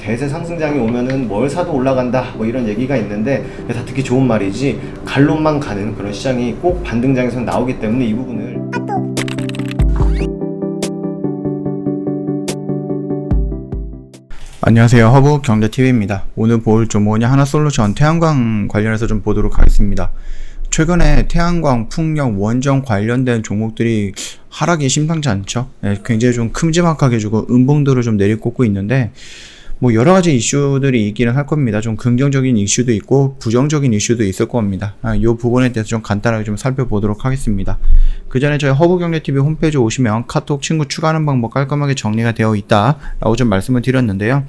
대세 상승장이 오면은 뭘 사도 올라간다 뭐 이런 얘기가 있는데 다 듣기 좋은 말이지 갈론만 가는 그런 시장이 꼭 반등장에서 나오기 때문에 이 부분을 안녕하세요. 허브경제TV입니다. 오늘 볼 종목은 하나솔루션 태양광 관련해서 좀 보도록 하겠습니다. 최근에 태양광, 풍력, 원전 관련된 종목들이 하락이 심상치 않죠. 굉장히 좀 큼지막하게 주고 음봉들을 좀 내리꽂고 있는데 뭐 여러 가지 이슈들이 있기는 할 겁니다. 좀 긍정적인 이슈도 있고 부정적인 이슈도 있을 겁니다. 이 부분에 대해서 좀 간단하게 좀 살펴보도록 하겠습니다. 그 전에 저희 허브경제TV 홈페이지 오시면 카톡 친구 추가하는 방법 깔끔하게 정리가 되어 있다라고 좀 말씀을 드렸는데요.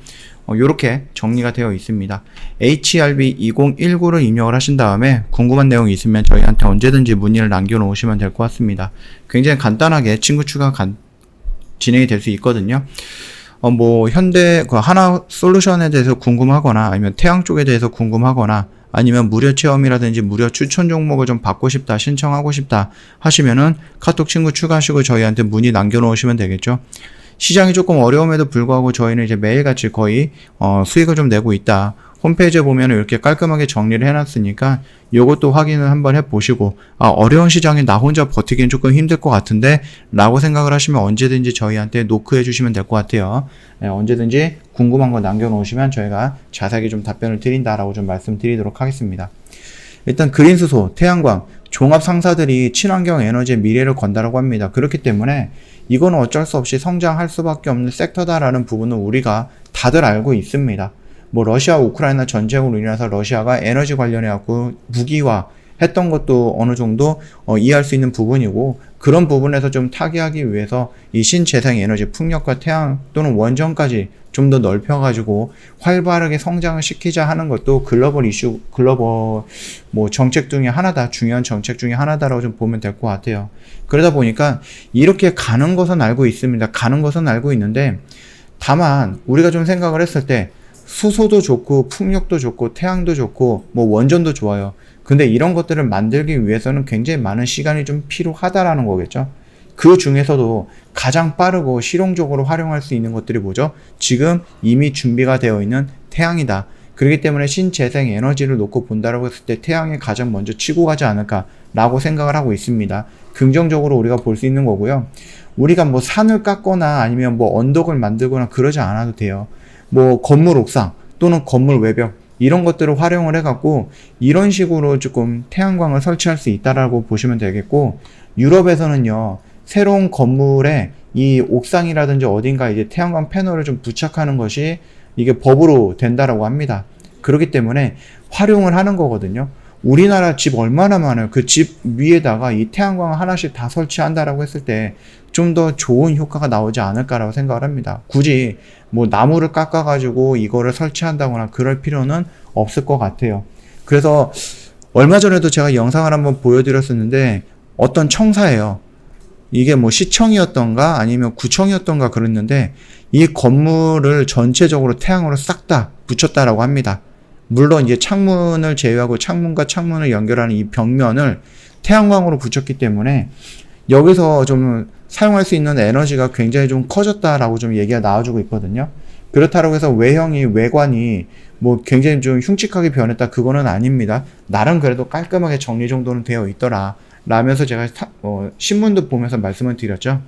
요렇게 정리가 되어 있습니다. HRB 2019를 입력을 하신 다음에 궁금한 내용이 있으면 저희한테 언제든지 문의를 남겨놓으시면 될 것 같습니다. 굉장히 간단하게 친구 추가 진행이 될 수 있거든요. 뭐 현대 하나솔루션에 대해서 궁금하거나 아니면 태양 쪽에 대해서 궁금하거나 아니면 무료 체험이라든지 무료 추천 종목을 좀 받고 싶다, 신청하고 싶다 하시면은 카톡 친구 추가하시고 저희한테 문의 남겨놓으시면 되겠죠. 시장이 조금 어려움에도 불구하고 저희는 이제 매일같이 거의 수익을 좀 내고 있다. 홈페이지에 보면 이렇게 깔끔하게 정리를 해놨으니까 요것도 확인을 한번 해보시고 어려운 시장에 나 혼자 버티기는 조금 힘들 것 같은데 라고 생각을 하시면 언제든지 저희한테 노크해 주시면 될 것 같아요. 언제든지 궁금한 거 남겨놓으시면 저희가 자세하게 좀 답변을 드린다라고 좀 말씀드리도록 하겠습니다. 일단 그린수소, 태양광, 종합 상사들이 친환경 에너지의 미래를 건다라고 합니다. 그렇기 때문에 이거는 어쩔 수 없이 성장할 수밖에 없는 섹터다라는 부분은 우리가 다들 알고 있습니다. 뭐 러시아 우크라이나 전쟁으로 인해서 러시아가 에너지 관련해 갖고 무기화 했던 것도 어느 정도 이해할 수 있는 부분이고 그런 부분에서 좀 타개하기 위해서 이 신재생 에너지 풍력과 태양 또는 원전까지 좀 더 넓혀가지고 활발하게 성장을 시키자 하는 것도 글로벌 이슈, 글로벌 뭐 정책 중에 하나다, 중요한 정책 중에 하나다라고 좀 보면 될 것 같아요. 그러다 보니까 이렇게 가는 것은 알고 있습니다. 가는 것은 알고 있는데 다만 우리가 좀 생각을 했을 때 수소도 좋고 풍력도 좋고 태양도 좋고 뭐 원전도 좋아요. 근데 이런 것들을 만들기 위해서는 굉장히 많은 시간이 좀 필요하다라는 거겠죠. 그 중에서도 가장 빠르고 실용적으로 활용할 수 있는 것들이 뭐죠? 지금 이미 준비가 되어 있는 태양이다. 그렇기 때문에 신재생 에너지를 놓고 본다라고 했을 때 태양이 가장 먼저 치고 가지 않을까라고 생각을 하고 있습니다. 긍정적으로 우리가 볼 수 있는 거고요. 우리가 뭐 산을 깎거나 아니면 뭐 언덕을 만들거나 그러지 않아도 돼요. 뭐 건물 옥상 또는 건물 외벽 이런 것들을 활용을 해갖고 이런 식으로 조금 태양광을 설치할 수 있다라고 보시면 되겠고 유럽에서는요 새로운 건물에 이 옥상이라든지 어딘가 이제 태양광 패널을 좀 부착하는 것이 이게 법으로 된다라고 합니다. 그렇기 때문에 활용을 하는 거거든요. 우리나라 집 얼마나 많아요. 그 집 위에다가 이 태양광 하나씩 다 설치한다라고 했을 때 좀 더 좋은 효과가 나오지 않을까라고 생각을 합니다. 굳이 뭐 나무를 깎아가지고 이거를 설치한다거나 그럴 필요는 없을 것 같아요. 그래서 얼마 전에도 제가 영상을 한번 보여드렸었는데 어떤 청사예요. 이게 뭐 시청이었던가 아니면 구청이었던가 그랬는데 이 건물을 전체적으로 태양으로 싹 다 붙였다라고 합니다. 물론 이제 창문을 제외하고 창문과 창문을 연결하는 이 벽면을 태양광으로 붙였기 때문에 여기서 좀 사용할 수 있는 에너지가 굉장히 좀 커졌다라고 좀 얘기가 나와주고 있거든요. 그렇다고 해서 외관이 뭐 굉장히 좀 흉측하게 변했다 그거는 아닙니다. 나름 그래도 깔끔하게 정리 정도는 되어 있더라 라면서 제가 신문도 보면서 말씀을 드렸죠.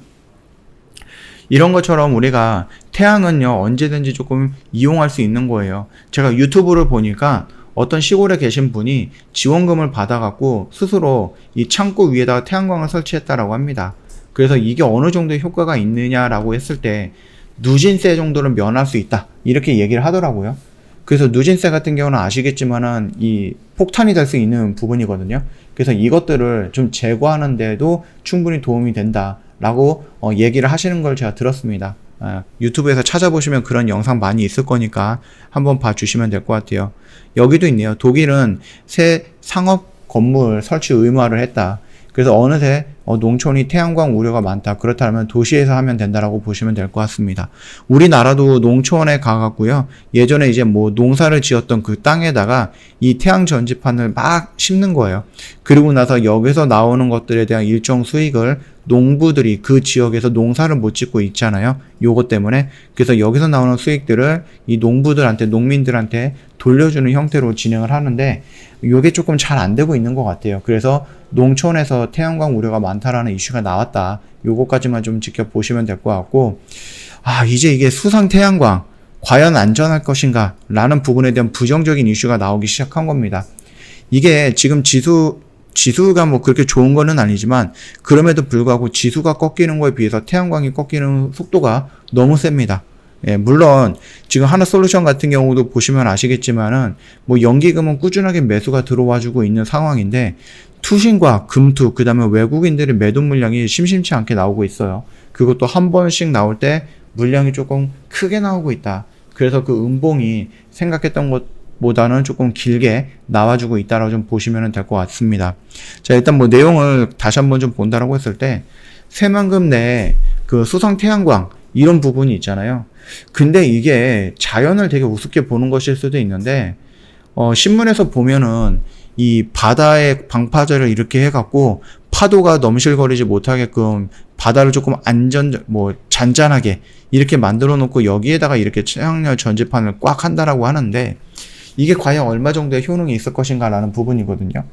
이런 것처럼 우리가 태양은요 언제든지 조금 이용할 수 있는 거예요. 제가 유튜브를 보니까 어떤 시골에 계신 분이 지원금을 받아갖고 스스로 이 창고 위에다가 태양광을 설치했다라고 합니다. 그래서 이게 어느 정도의 효과가 있느냐라고 했을 때 누진세 정도는 면할 수 있다 이렇게 얘기를 하더라고요. 그래서 누진세 같은 경우는 아시겠지만은 이 폭탄이 될 수 있는 부분이거든요. 그래서 이것들을 좀 제거하는 데도 충분히 도움이 된다라고 얘기를 하시는 걸 제가 들었습니다. 유튜브에서 찾아보시면 그런 영상 많이 있을 거니까 한번 봐주시면 될 것 같아요. 여기도 있네요. 독일은 새 상업 건물 설치 의무화를 했다. 그래서 어느새 농촌이 태양광 우려가 많다. 그렇다면 도시에서 하면 된다라고 보시면 될 것 같습니다. 우리나라도 농촌에 가갖고요. 예전에 이제 뭐 농사를 지었던 그 땅에다가 이 태양 전지판을 막 심는 거예요. 그리고 나서 여기서 나오는 것들에 대한 일정 수익을 농부들이 그 지역에서 농사를 못 짓고 있잖아요. 요것 때문에. 그래서 여기서 나오는 수익들을 이 농부들한테, 농민들한테 돌려주는 형태로 진행을 하는데 요게 조금 잘 안 되고 있는 것 같아요. 그래서 농촌에서 태양광 우려가 많다라는 이슈가 나왔다. 요거까지만 좀 지켜보시면 될 것 같고, 이제 이게 수상 태양광 과연 안전할 것인가 라는 부분에 대한 부정적인 이슈가 나오기 시작한 겁니다. 이게 지금 지수가 뭐 그렇게 좋은 거는 아니지만 그럼에도 불구하고 지수가 꺾이는 거에 비해서 태양광이 꺾이는 속도가 너무 셉니다. 예, 물론 지금 하나솔루션 같은 경우도 보시면 아시겠지만은 뭐 연기금은 꾸준하게 매수가 들어와주고 있는 상황인데 투신과 금투 그다음에 외국인들의 매도 물량이 심심치 않게 나오고 있어요. 그것도 한 번씩 나올 때 물량이 조금 크게 나오고 있다. 그래서 그 음봉이 생각했던 것보다는 조금 길게 나와주고 있다라고 좀 보시면 될 것 같습니다. 자, 일단 뭐 내용을 다시 한번 좀 본다라고 했을 때 새만금 내에 그 수상 태양광 이런 부분이 있잖아요. 근데 이게 자연을 되게 우습게 보는 것일 수도 있는데 신문에서 보면은 이 바다의 방파제를 이렇게 해갖고 파도가 넘실거리지 못하게끔 바다를 조금 잔잔하게 이렇게 만들어 놓고 여기에다가 이렇게 태양열 전지판을 꽉 한다라고 하는데 이게 과연 얼마 정도의 효능이 있을 것인가 라는 부분이거든요.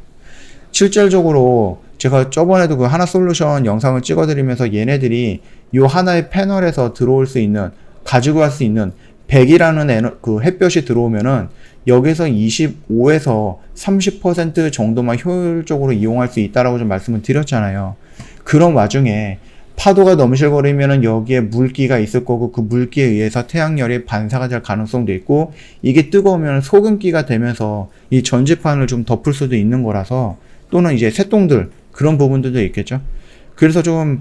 실질적으로 제가 저번에도 그 하나솔루션 영상을 찍어드리면서 얘네들이 요 하나의 패널에서 들어올 수 있는, 가지고 갈 수 있는 100이라는 그 햇볕이 들어오면은 여기서 25에서 30% 정도만 효율적으로 이용할 수 있다라고 좀 말씀을 드렸잖아요. 그런 와중에 파도가 넘실거리면은 여기에 물기가 있을 거고 그 물기에 의해서 태양열이 반사가 될 가능성도 있고 이게 뜨거우면 소금기가 되면서 이 전지판을 좀 덮을 수도 있는 거라서 또는 이제 새똥들 그런 부분들도 있겠죠. 그래서 조금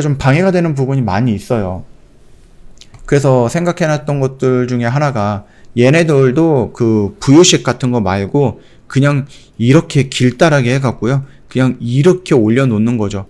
좀 방해가 되는 부분이 많이 있어요. 그래서 생각해놨던 것들 중에 하나가 얘네들도 그 부유식 같은 거 말고 그냥 이렇게 길다랗게 해갖고요. 그냥 이렇게 올려놓는 거죠.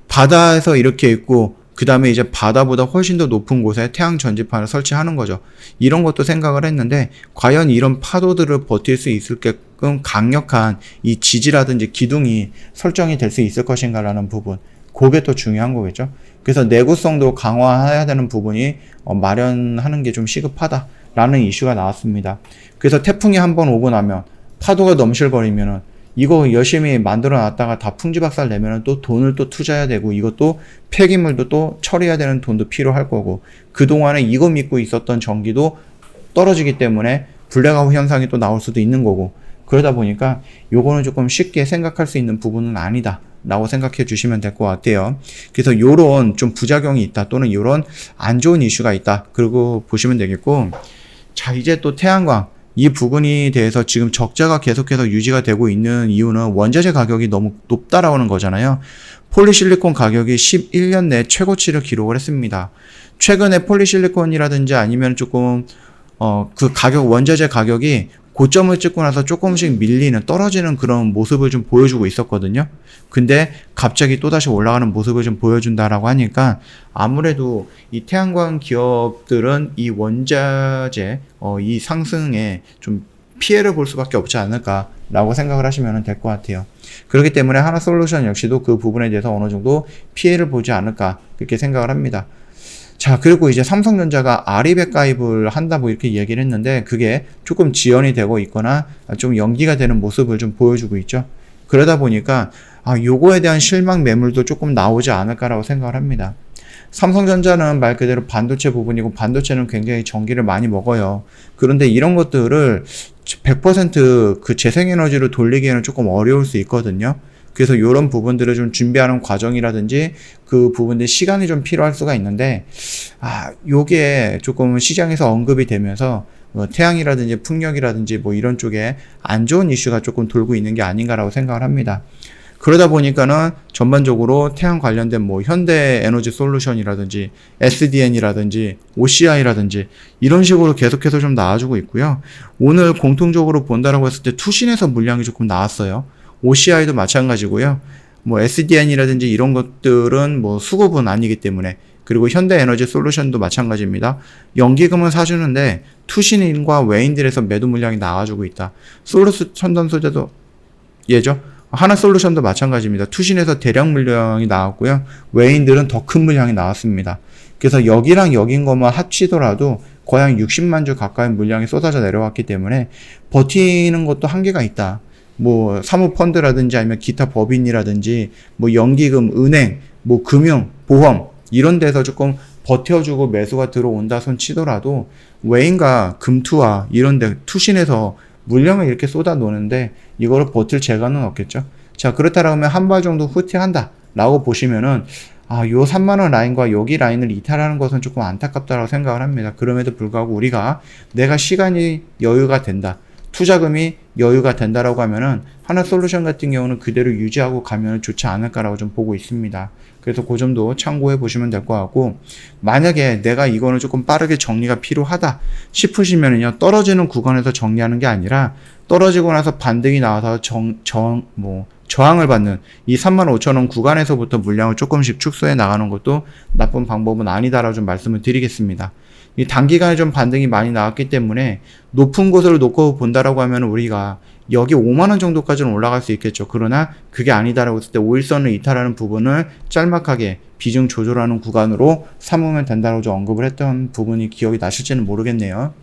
바다에서 이렇게 있고 그 다음에 이제 바다보다 훨씬 더 높은 곳에 태양 전지판을 설치하는 거죠. 이런 것도 생각을 했는데 과연 이런 파도들을 버틸 수 있을게끔 강력한 이 지지라든지 기둥이 설정이 될 수 있을 것인가 라는 부분, 그게 또 중요한 거겠죠. 그래서 내구성도 강화해야 되는 부분이 마련하는 게 좀 시급하다라는 이슈가 나왔습니다. 그래서 태풍이 한번 오고 나면 파도가 넘실거리면은 이거 열심히 만들어 놨다가 다 풍지박살 내면은 또 돈을 또 투자해야 되고 이것도 폐기물도 또 처리해야 되는 돈도 필요할 거고 그동안에 이거 믿고 있었던 전기도 떨어지기 때문에 블랙아웃 현상이 또 나올 수도 있는 거고 그러다 보니까 요거는 조금 쉽게 생각할 수 있는 부분은 아니다 라고 생각해 주시면 될 것 같아요. 그래서 요런 좀 부작용이 있다 또는 요런 안 좋은 이슈가 있다 그리고 보시면 되겠고, 자 이제 또 태양광 이 부분에 대해서 지금 적자가 계속해서 유지가 되고 있는 이유는 원자재 가격이 너무 높다라는 거잖아요. 폴리실리콘 가격이 11년 내 최고치를 기록을 했습니다. 최근에 폴리실리콘이라든지 아니면 조금 그 가격, 원자재 가격이 고점을 찍고 나서 조금씩 밀리는, 떨어지는 그런 모습을 좀 보여주고 있었거든요. 근데 갑자기 또다시 올라가는 모습을 좀 보여준다라고 하니까 아무래도 이 태양광 기업들은 이 원자재 이 상승에 좀 피해를 볼 수밖에 없지 않을까라고 생각을 하시면 될 것 같아요. 그렇기 때문에 하나솔루션 역시도 그 부분에 대해서 어느 정도 피해를 보지 않을까 그렇게 생각을 합니다. 자, 그리고 이제 삼성전자가 아리백 가입을 한다 뭐 이렇게 얘기를 했는데 그게 조금 지연이 되고 있거나 좀 연기가 되는 모습을 좀 보여주고 있죠. 그러다 보니까 요거에 대한 실망 매물도 조금 나오지 않을까라고 생각을 합니다. 삼성전자는 말 그대로 반도체 부분이고 반도체는 굉장히 전기를 많이 먹어요. 그런데 이런 것들을 100% 그 재생에너지로 돌리기에는 조금 어려울 수 있거든요. 그래서 이런 부분들을 좀 준비하는 과정이라든지 그 부분들 시간이 좀 필요할 수가 있는데 요게 조금 시장에서 언급이 되면서 태양이라든지 풍력이라든지 뭐 이런 쪽에 안 좋은 이슈가 조금 돌고 있는 게 아닌가라고 생각을 합니다. 그러다 보니까는 전반적으로 태양 관련된 뭐 현대에너지 솔루션이라든지 SDN이라든지 OCI라든지 이런 식으로 계속해서 좀 나와주고 있고요. 오늘 공통적으로 본다라고 했을 때 투신에서 물량이 조금 나왔어요. OCI도 마찬가지고요. 뭐 SDN이라든지 이런 것들은 뭐 수급은 아니기 때문에, 그리고 현대에너지 솔루션도 마찬가지입니다. 연기금은 사주는데 투신인과 외인들에서 매도 물량이 나와주고 있다. 솔루스 첨단 소재도 예죠. 하나솔루션도 마찬가지입니다. 투신에서 대량 물량이 나왔고요. 외인들은 더 큰 물량이 나왔습니다. 그래서 여기랑 여긴 것만 합치더라도 거의 한 60만 주 가까이 물량이 쏟아져 내려왔기 때문에 버티는 것도 한계가 있다. 뭐 사모펀드라든지 아니면 기타 법인이라든지 뭐 연기금, 은행, 뭐 금융, 보험 이런 데서 조금 버텨주고 매수가 들어온다 손 치더라도 외인과 금투와 이런 데 투신에서 물량을 이렇게 쏟아 놓는데 이거를 버틸 재간은 없겠죠. 자, 그렇다면 한 발 정도 후퇴한다 라고 보시면은 요 3만원 라인과 여기 라인을 이탈하는 것은 조금 안타깝다고 생각을 합니다. 그럼에도 불구하고 우리가 내가 시간이 여유가 된다. 투자금이 여유가 된다라고 하면은 하나솔루션 같은 경우는 그대로 유지하고 가면 좋지 않을까라고 좀 보고 있습니다. 그래서 그 점도 참고해 보시면 될 것 같고, 만약에 내가 이거는 조금 빠르게 정리가 필요하다 싶으시면은요, 떨어지는 구간에서 정리하는 게 아니라 떨어지고 나서 반등이 나와서 저항을 받는 이 35,000원 구간에서부터 물량을 조금씩 축소해 나가는 것도 나쁜 방법은 아니다라고 좀 말씀을 드리겠습니다. 이 단기간에 좀 반등이 많이 나왔기 때문에 높은 곳을 놓고 본다라고 하면 우리가 여기 5만원 정도까지는 올라갈 수 있겠죠. 그러나 그게 아니다라고 했을 때 5일선을 이탈하는 부분을 짤막하게 비중 조절하는 구간으로 삼으면 된다라고 좀 언급을 했던 부분이 기억이 나실지는 모르겠네요.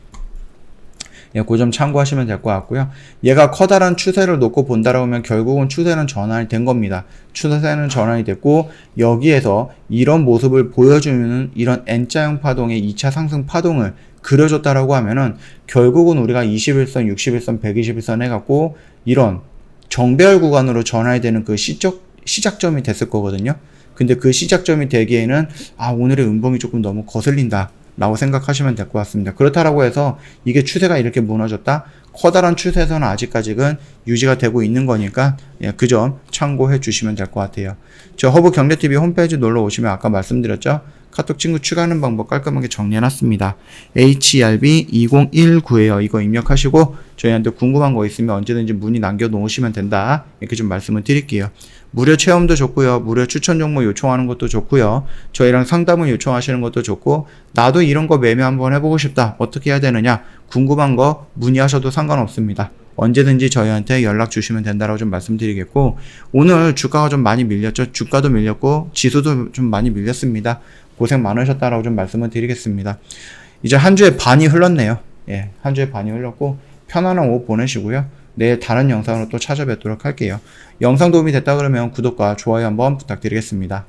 예, 그 점 참고하시면 될 것 같고요. 얘가 커다란 추세를 놓고 본다라고 하면 결국은 추세는 전환이 된 겁니다. 추세는 전환이 됐고 여기에서 이런 모습을 보여주는 이런 N자형 파동의 2차 상승 파동을 그려줬다라고 하면은 결국은 우리가 21선, 61선, 121선 해갖고 이런 정배열 구간으로 전환이 되는 그 시작점이 됐을 거거든요. 근데 그 시작점이 되기에는 오늘의 음봉이 조금 너무 거슬린다 라고 생각하시면 될 것 같습니다. 그렇다라고 해서 이게 추세가 이렇게 무너졌다? 커다란 추세에서는 아직까지는 유지가 되고 있는 거니까 그 점 참고해 주시면 될 것 같아요. 저 허브경제TV 홈페이지 놀러 오시면 아까 말씀드렸죠? 카톡 친구 추가하는 방법 깔끔하게 정리해놨습니다. HERB2019에요. 이거 입력하시고 저희한테 궁금한 거 있으면 언제든지 문의 남겨놓으시면 된다. 이렇게 좀 말씀을 드릴게요. 무료 체험도 좋고요. 무료 추천 종목 요청하는 것도 좋고요. 저희랑 상담을 요청하시는 것도 좋고, 나도 이런 거 매매 한번 해보고 싶다. 어떻게 해야 되느냐? 궁금한 거 문의하셔도 상관없습니다. 언제든지 저희한테 연락 주시면 된다라고 좀 말씀드리겠고, 오늘 주가가 좀 많이 밀렸죠. 주가도 밀렸고 지수도 좀 많이 밀렸습니다. 고생 많으셨다라고 좀 말씀을 드리겠습니다. 이제 한 주의 반이 흘렀네요. 예, 한 주의 반이 흘렀고 편안한 오후 보내시고요. 내일 다른 영상으로 또 찾아뵙도록 할게요. 영상 도움이 됐다 그러면 구독과 좋아요 한번 부탁드리겠습니다.